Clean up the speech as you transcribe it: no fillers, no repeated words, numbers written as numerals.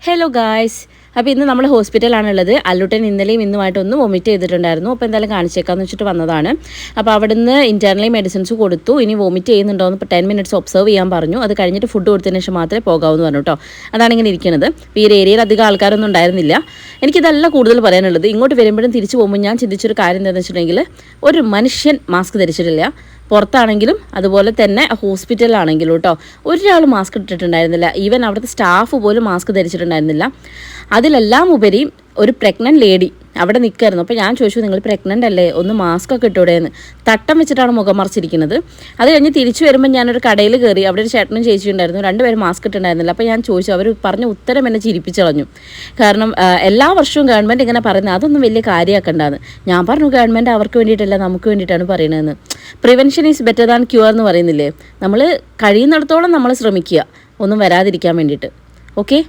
Hello guys, അപ്പോൾ ഇന്ന് നമ്മൾ ഹോസ്പിറ്റലാണുള്ളത്. അല്ലുട്ടൻ ഇന്നലെയും ഇന്നുമായിട്ടൊന്ന് വോമിറ്റ് ചെയ്തിട്ടുണ്ടായിരുന്നു. അപ്പോൾ എന്തായാലും കാണിച്ചേക്കാമെന്ന് വെച്ചിട്ട് വന്നതാണ്. അപ്പോൾ അവിടുന്ന് ഇൻറ്റേർണലി മെഡിസിൻസ് കൊടുത്തു. ഇനി വോമിറ്റ് ചെയ്യുന്നുണ്ടോ എന്ന് 10 മിനിറ്റ്സ് ഒബ്സർവ് ചെയ്യാൻ പറഞ്ഞു. അത് കഴിഞ്ഞിട്ട് ഫുഡ് കൊടുത്തതിന് ശേഷം മാത്രമേ പോകാവൂ പറഞ്ഞു കേട്ടോ. അതാണ് ഇങ്ങനെ ഇരിക്കുന്നത്. ഈ ഒരു ഏരിയയിൽ അധികം ആൾക്കാരൊന്നും ഉണ്ടായിരുന്നില്ല. എനിക്കിതല്ല കൂടുതൽ പറയാനുള്ളത്. ഇങ്ങോട്ട് വരുമ്പോഴും തിരിച്ചു പോകുമ്പോൾ ഞാൻ ചിന്തിച്ചൊരു കാര്യം എന്താണെന്ന് വെച്ചിട്ടുണ്ടെങ്കിൽ, ഒരു മനുഷ്യൻ മാസ്ക് ധരിച്ചിട്ടില്ല. പുറത്താണെങ്കിലും അതുപോലെ തന്നെ ഹോസ്പിറ്റലിലാണെങ്കിലും കേട്ടോ, ഒരാൾ മാസ്ക് ഇട്ടിട്ടുണ്ടായിരുന്നില്ല. ഈവൻ അവിടുത്തെ സ്റ്റാഫ് പോലും മാസ്ക് ധരിച്ചിട്ടുണ്ടായിരുന്നില്ല. അതിലെല്ലാം ഉപരി ഒരു പ്രഗ്നൻറ്റ് ലേഡി അവിടെ നിൽക്കായിരുന്നു. അപ്പോൾ ഞാൻ ചോദിച്ചു, നിങ്ങൾ പ്രഗ്നൻ്റ് അല്ലേ, ഒന്ന് മാസ്ക് ഒക്കെ ഇട്ടൂടെയെന്ന്. തട്ടം വെച്ചിട്ടാണ് മുഖം മറിച്ചിരിക്കുന്നത്. അത് കഴിഞ്ഞ് തിരിച്ചു വരുമ്പോൾ ഞാനൊരു കടയിൽ കയറി. അവിടെ ഒരു ചേട്ടനും ചേച്ചിയും ഉണ്ടായിരുന്നു. രണ്ടുപേരും മാസ്ക് ഇട്ടുണ്ടായിരുന്നില്ല. അപ്പോൾ ഞാൻ ചോദിച്ചു, അവർ പറഞ്ഞ ഉത്തരം എന്നെ ചിരിപ്പിച്ചു കളഞ്ഞു. കാരണം എല്ലാ വർഷവും ഗവൺമെൻറ് ഇങ്ങനെ പറയുന്നത് അതൊന്നും വലിയ കാര്യമാക്കണ്ടാന്ന്. ഞാൻ പറഞ്ഞു, ഗവൺമെൻറ് അവർക്ക് വേണ്ടിയിട്ടല്ല, നമുക്ക് വേണ്ടിയിട്ടാണ് പറയുന്നതെന്ന്. Prevention is better than cure എന്ന് പറയുന്നില്ലേ. നമ്മൾ കഴിയുന്നിടത്തോളം നമ്മൾ ശ്രമിക്കുക ഒന്നും വരാതിരിക്കാൻ വേണ്ടിയിട്ട്. ഓക്കെ.